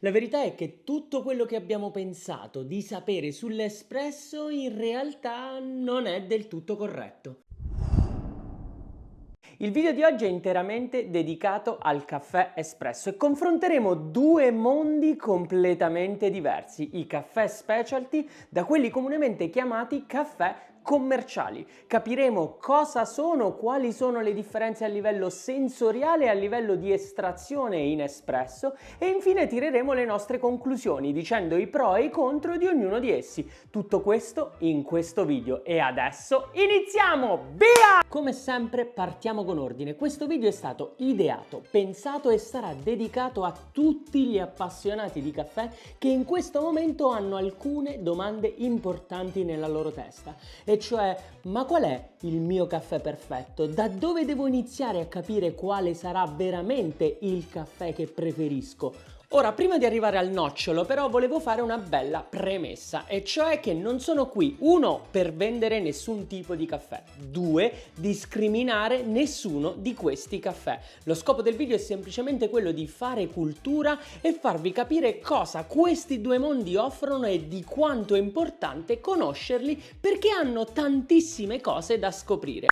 La verità è che tutto quello che abbiamo pensato di sapere sull'espresso in realtà non è del tutto corretto. Il video di oggi è interamente dedicato al caffè espresso e confronteremo due mondi completamente diversi, i caffè specialty da quelli comunemente chiamati caffè commerciali. Capiremo cosa sono, quali sono le differenze a livello sensoriale e a livello di estrazione in espresso e infine tireremo le nostre conclusioni dicendo i pro e i contro di ognuno di essi. Tutto questo in questo video e adesso iniziamo! Via! Come sempre partiamo con ordine. Questo video è stato ideato, pensato e sarà dedicato a tutti gli appassionati di caffè che in questo momento hanno alcune domande importanti nella loro testa, e cioè: ma qual è il mio caffè perfetto? Da dove devo iniziare a capire quale sarà veramente il caffè che preferisco? Ora, prima di arrivare al nocciolo, però, volevo fare una bella premessa, e cioè che non sono qui, 1, per vendere nessun tipo di caffè, 2, discriminare nessuno di questi caffè. Lo scopo del video è semplicemente quello di fare cultura e farvi capire cosa questi due mondi offrono e di quanto è importante conoscerli, perché hanno tantissime cose da scoprire.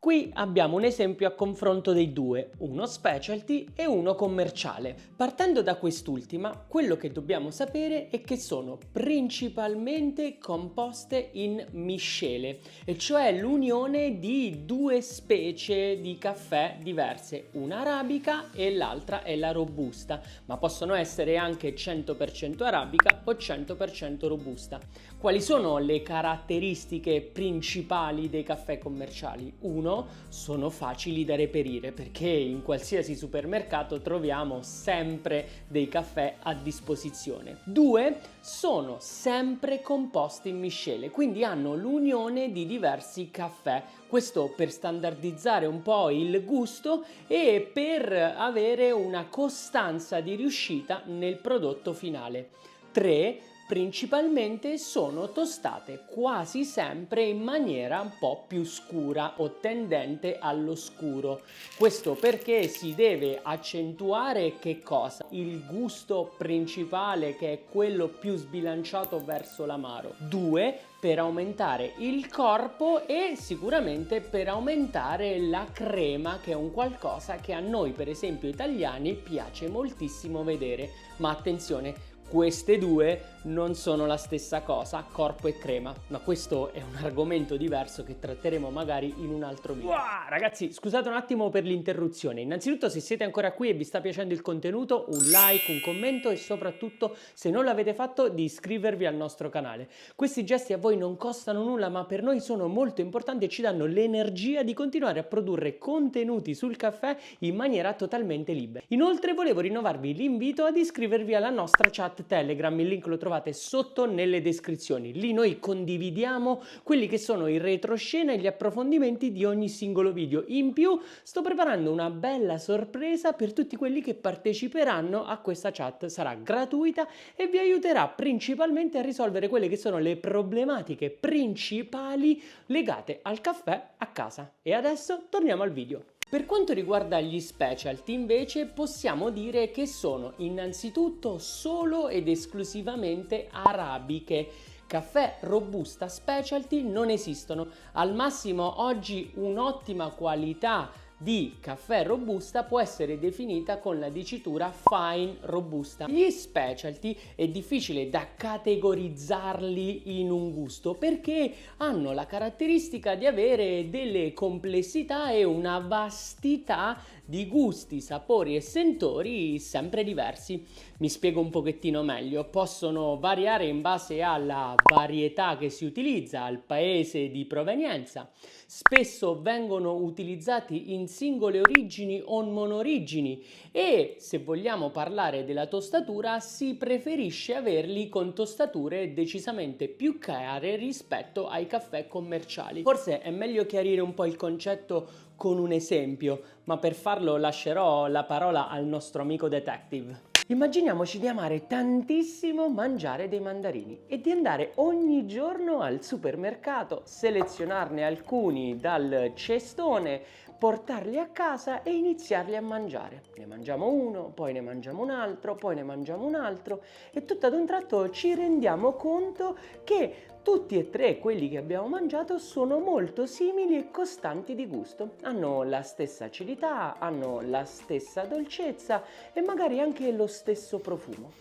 Qui abbiamo un esempio a confronto dei due, uno specialty e uno commerciale. Partendo da quest'ultima, quello che dobbiamo sapere è che sono principalmente composte in miscele, e cioè l'unione di due specie di caffè diverse, una arabica e l'altra è la robusta, ma possono essere anche 100% arabica o 100% robusta. Quali sono le caratteristiche principali dei caffè commerciali? 1, sono facili da reperire perché in qualsiasi supermercato troviamo sempre dei caffè a disposizione. 2, sono sempre composti in miscele, quindi hanno l'unione di diversi caffè. Questo per standardizzare un po' il gusto e per avere una costanza di riuscita nel prodotto finale. 3, principalmente sono tostate quasi sempre in maniera un po' più scura o tendente allo scuro. Questo perché si deve accentuare che cosa? Il gusto principale, che è quello più sbilanciato verso l'amaro. 2, per aumentare il corpo e sicuramente per aumentare la crema, che è un qualcosa che a noi, per esempio italiani, piace moltissimo vedere. Ma attenzione, queste due non sono la stessa cosa, corpo e crema, ma questo è un argomento diverso che tratteremo magari in un altro video. Ragazzi, scusate un attimo per l'interruzione. Innanzitutto, se siete ancora qui e vi sta piacendo il contenuto, un like, un commento e soprattutto, se non l'avete fatto, di iscrivervi al nostro canale. Questi gesti a voi non costano nulla, ma per noi sono molto importanti e ci danno l'energia di continuare a produrre contenuti sul caffè in maniera totalmente libera. Inoltre, volevo rinnovarvi l'invito ad iscrivervi alla nostra chat Telegram, il link lo trovate sotto nelle descrizioni. Lì noi condividiamo quelli che sono i retroscena e gli approfondimenti di ogni singolo video. In più sto preparando una bella sorpresa per tutti quelli che parteciperanno a questa chat. Sarà gratuita e vi aiuterà principalmente a risolvere quelle che sono le problematiche principali legate al caffè a casa. E adesso torniamo al video. Per quanto riguarda gli specialty, invece, possiamo dire che sono innanzitutto solo ed esclusivamente arabiche. Caffè robusta specialty non esistono. Al massimo oggi un'ottima qualità di caffè robusta può essere definita con la dicitura fine robusta. Gli specialty è difficile da categorizzarli in un gusto perché hanno la caratteristica di avere delle complessità e una vastità di gusti, sapori e sentori sempre diversi. Mi spiego un pochettino meglio. Possono variare in base alla varietà che si utilizza, al paese di provenienza. Spesso vengono utilizzati in singole origini o monorigini e, se vogliamo parlare della tostatura, si preferisce averli con tostature decisamente più chiare rispetto ai caffè commerciali. Forse è meglio chiarire un po' il concetto con un esempio, ma per farlo lascerò la parola al nostro amico detective. Immaginiamoci di amare tantissimo mangiare dei mandarini e di andare ogni giorno al supermercato, selezionarne alcuni dal cestone, portarli a casa e iniziarli a mangiare. Ne mangiamo uno, poi ne mangiamo un altro, poi ne mangiamo un altro e tutto ad un tratto ci rendiamo conto che tutti e tre quelli che abbiamo mangiato sono molto simili e costanti di gusto. Hanno la stessa acidità, hanno la stessa dolcezza e magari anche lo stesso profumo.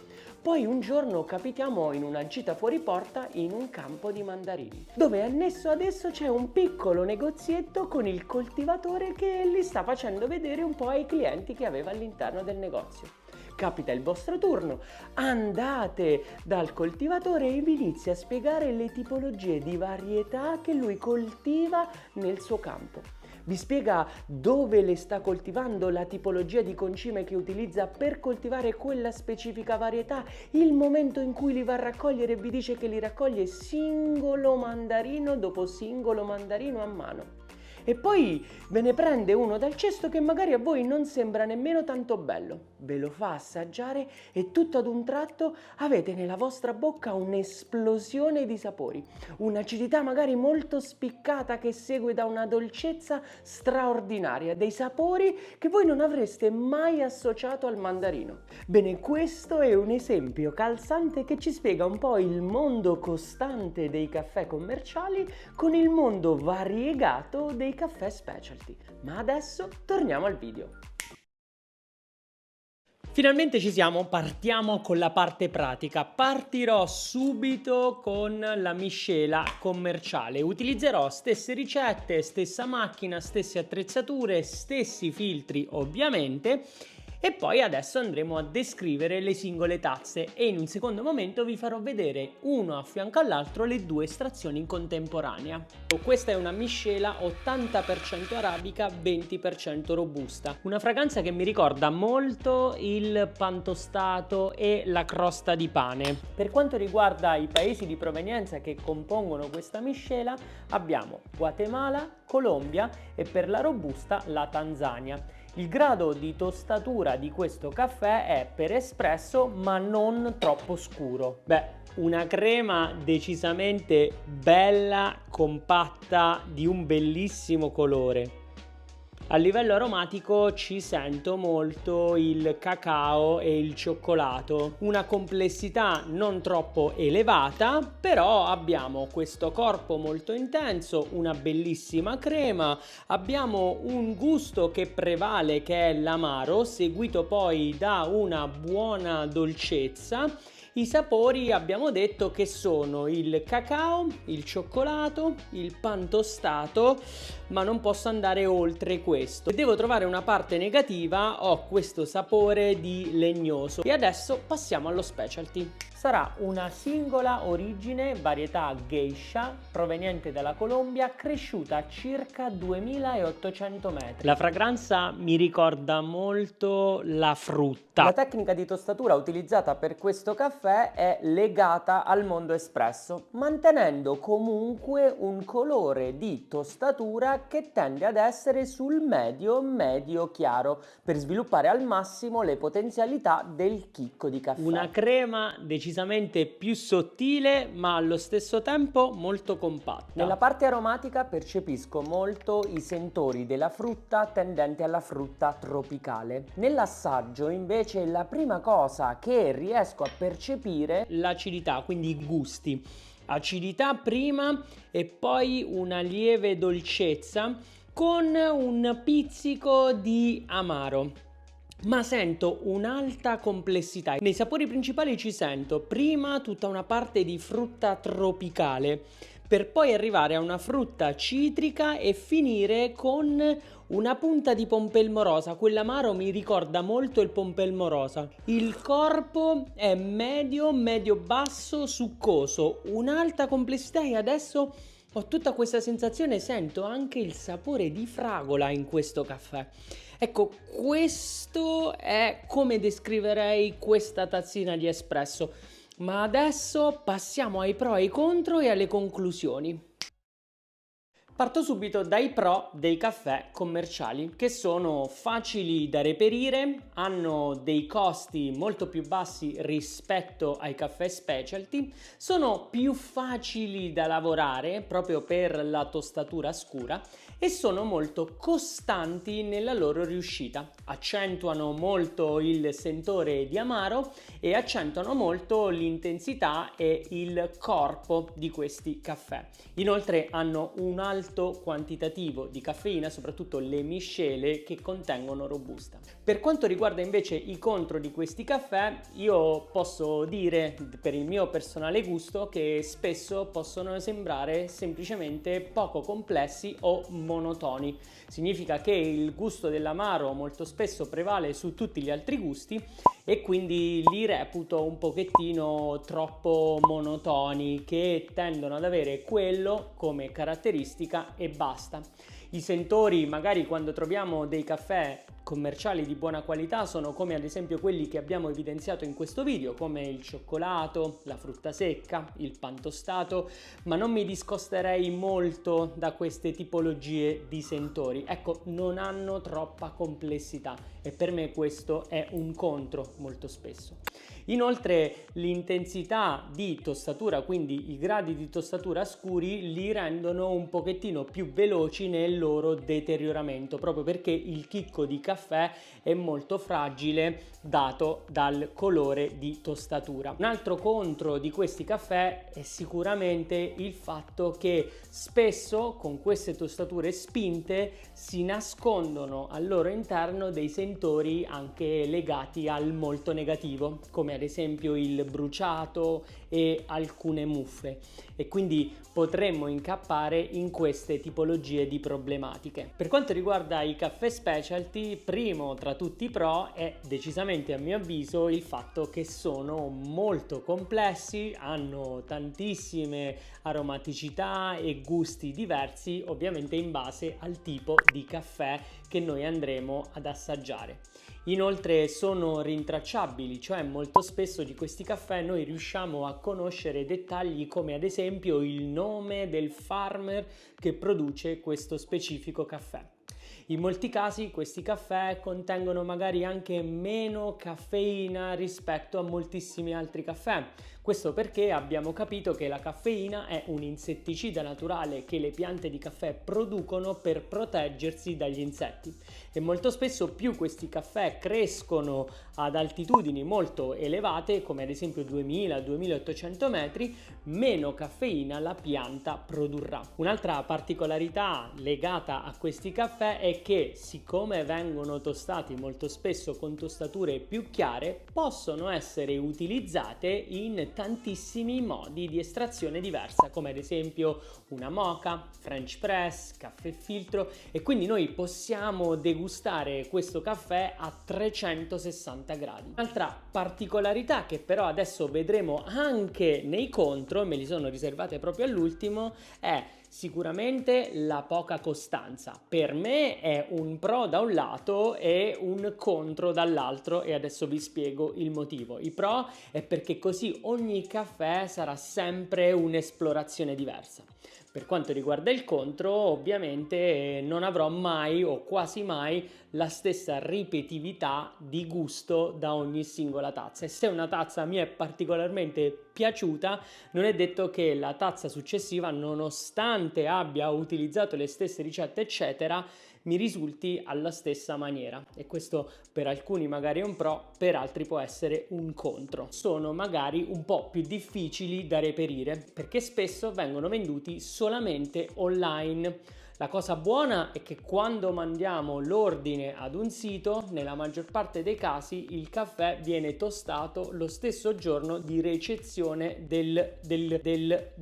Poi un giorno capitiamo in una gita fuori porta in un campo di mandarini, dove annesso ad esso c'è un piccolo negozietto con il coltivatore che li sta facendo vedere un po' ai clienti che aveva all'interno del negozio. Capita il vostro turno, andate dal coltivatore e vi inizia a spiegare le tipologie di varietà che lui coltiva nel suo campo. Vi spiega dove le sta coltivando, la tipologia di concime che utilizza per coltivare quella specifica varietà, il momento in cui li va a raccogliere e vi dice che li raccoglie singolo mandarino dopo singolo mandarino a mano. E poi ve ne prende uno dal cesto che magari a voi non sembra nemmeno tanto bello, ve lo fa assaggiare e tutto ad un tratto avete nella vostra bocca un'esplosione di sapori, un'acidità magari molto spiccata che segue da una dolcezza straordinaria, dei sapori che voi non avreste mai associato al mandarino. Bene, questo è un esempio calzante che ci spiega un po' il mondo costante dei caffè commerciali con il mondo variegato dei caffè specialty. Ma adesso torniamo al video. Finalmente ci siamo, partiamo con la parte pratica. Partirò subito con la miscela commerciale. Utilizzerò stesse ricette, stessa macchina, stesse attrezzature, stessi filtri ovviamente. E poi adesso andremo a descrivere le singole tazze e in un secondo momento vi farò vedere uno a fianco all'altro le due estrazioni in contemporanea. Questa è una miscela 80% arabica, 20% robusta. Una fragranza che mi ricorda molto il pan tostato e la crosta di pane. Per quanto riguarda i paesi di provenienza che compongono questa miscela, abbiamo Guatemala, Colombia e per la robusta la Tanzania. Il grado di tostatura di questo caffè è per espresso ma non troppo scuro. Una crema decisamente bella, compatta, di un bellissimo colore. A livello aromatico ci sento molto il cacao e il cioccolato, una complessità non troppo elevata, però abbiamo questo corpo molto intenso, una bellissima crema, abbiamo un gusto che prevale che è l'amaro, seguito poi da una buona dolcezza. I sapori abbiamo detto che sono il cacao, il cioccolato, il pan tostato, ma non posso andare oltre questo. Se devo trovare una parte negativa, ho questo sapore di legnoso. E adesso passiamo allo specialty. Sarà una singola origine, varietà geisha, proveniente dalla Colombia, cresciuta a circa 2800 metri. La fragranza mi ricorda molto la frutta. La tecnica di tostatura utilizzata per questo caffè è legata al mondo espresso, mantenendo comunque un colore di tostatura che tende ad essere sul medio chiaro, per sviluppare al massimo le potenzialità del chicco di caffè. Una crema decisamente più sottile ma allo stesso tempo molto compatta. Nella parte aromatica percepisco molto i sentori della frutta tendenti alla frutta tropicale. Nell'assaggio invece la prima cosa che riesco a percepire è l'acidità, quindi i gusti. Acidità prima e poi una lieve dolcezza con un pizzico di amaro. Ma sento un'alta complessità. Nei sapori principali ci sento prima tutta una parte di frutta tropicale, per poi arrivare a una frutta citrica e finire con una punta di pompelmo rosa. Quell'amaro mi ricorda molto il pompelmo rosa. Il corpo è medio basso, succoso, un'alta complessità e adesso ho tutta questa sensazione, sento anche il sapore di fragola in questo caffè. Ecco, questo è come descriverei questa tazzina di espresso. Ma adesso passiamo ai pro e ai contro e alle conclusioni. Parto subito dai pro dei caffè commerciali, che sono facili da reperire, hanno dei costi molto più bassi rispetto ai caffè specialty, sono più facili da lavorare proprio per la tostatura scura e sono molto costanti nella loro riuscita. Accentuano molto il sentore di amaro e accentuano molto l'intensità e il corpo di questi caffè. Inoltre hanno un alto quantitativo di caffeina, soprattutto le miscele che contengono robusta. Per quanto riguarda invece i contro di questi caffè, io posso dire per il mio personale gusto che spesso possono sembrare semplicemente poco complessi o monotoni. Significa che il gusto dell'amaro molto spesso prevale su tutti gli altri gusti e quindi li reputo un pochettino troppo monotoni, che tendono ad avere quello come caratteristica e basta. I sentori, magari quando troviamo dei caffè commerciali di buona qualità, sono come ad esempio quelli che abbiamo evidenziato in questo video, come il cioccolato, la frutta secca, il pan tostato, ma non mi discosterei molto da queste tipologie di sentori. Ecco, non hanno troppa complessità e per me questo è un contro molto spesso. Inoltre l'intensità di tostatura, quindi i gradi di tostatura scuri, li rendono un pochettino più veloci nel loro deterioramento, proprio perché il chicco di caffè è molto fragile dato dal colore di tostatura. Un altro contro di questi caffè è sicuramente il fatto che spesso con queste tostature spinte si nascondono al loro interno dei sentori anche legati al molto negativo, come ad esempio il bruciato e alcune muffe, e quindi potremmo incappare in queste tipologie di problematiche. Per quanto riguarda i caffè specialty, primo tra tutti i pro è decisamente, a mio avviso, il fatto che sono molto complessi, hanno tantissime aromaticità e gusti diversi, ovviamente in base al tipo di caffè che noi andremo ad assaggiare. Inoltre sono rintracciabili, cioè molto spesso di questi caffè noi riusciamo a conoscere dettagli come ad esempio il nome del farmer che produce questo specifico caffè. In molti casi questi caffè contengono magari anche meno caffeina rispetto a moltissimi altri caffè. Questo perché abbiamo capito che la caffeina è un insetticida naturale che le piante di caffè producono per proteggersi dagli insetti, e molto spesso più questi caffè crescono ad altitudini molto elevate, come ad esempio 2000-2800 metri, meno caffeina la pianta produrrà. Un'altra particolarità legata a questi caffè è che, siccome vengono tostati molto spesso con tostature più chiare, possono essere utilizzate in tantissimi modi di estrazione diversa, come ad esempio una moka, French press, caffè filtro, e quindi noi possiamo degustare questo caffè a 360 gradi. Un'altra particolarità che però adesso vedremo anche nei contro, me li sono riservate proprio all'ultimo, è sicuramente la poca costanza. Per me è un pro da un lato e un contro dall'altro, e adesso vi spiego il motivo. I pro è perché così ogni caffè sarà sempre un'esplorazione diversa. Per quanto riguarda il contro, ovviamente non avrò mai o quasi mai la stessa ripetitività di gusto da ogni singola tazza, e se una tazza mi è particolarmente piaciuta, non è detto che la tazza successiva, nonostante abbia utilizzato le stesse ricette eccetera, mi risulti alla stessa maniera, e questo per alcuni magari è un pro, per altri può essere un contro. Sono magari un po' più difficili da reperire perché spesso vengono venduti solamente online. La cosa buona è che quando mandiamo l'ordine ad un sito, nella maggior parte dei casi il caffè viene tostato lo stesso giorno di ricezione dell'ordine,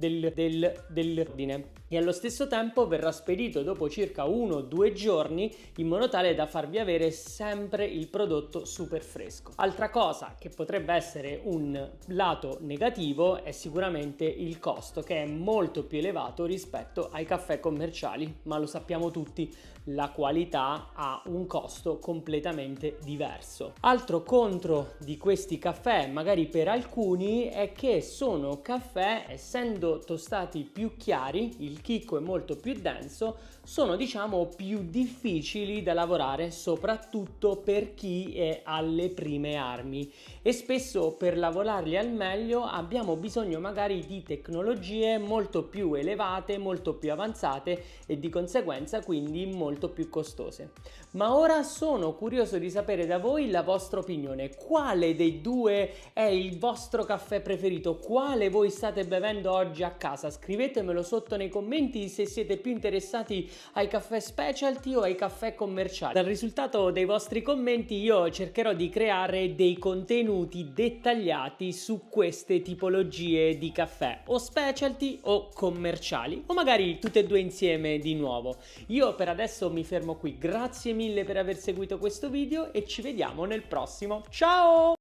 e allo stesso tempo verrà spedito dopo circa 1 o 2 giorni, in modo tale da farvi avere sempre il prodotto super fresco. Altra cosa che potrebbe essere un lato negativo è sicuramente il costo, che è molto più elevato rispetto ai caffè commerciali. ma lo sappiamo tutti, la qualità ha un costo completamente diverso. Altro contro di questi caffè, magari per alcuni, è che sono caffè, essendo tostati più chiari, il chicco è molto più denso, sono diciamo più difficili da lavorare, soprattutto per chi è alle prime armi, e spesso per lavorarli al meglio abbiamo bisogno magari di tecnologie molto più elevate, molto più avanzate e di conseguenza quindi molto più costose. Ma ora sono curioso di sapere da voi la vostra opinione. Quale dei due è il vostro caffè preferito? Quale voi state bevendo oggi a casa? Scrivetemelo sotto nei commenti se siete più interessati ai caffè specialty o ai caffè commerciali. Dal risultato dei vostri commenti io cercherò di creare dei contenuti dettagliati su queste tipologie di caffè, o specialty o commerciali, o magari tutte e due insieme di nuovo. Io per adesso mi fermo qui, grazie mille per aver seguito questo video e ci vediamo nel prossimo. Ciao!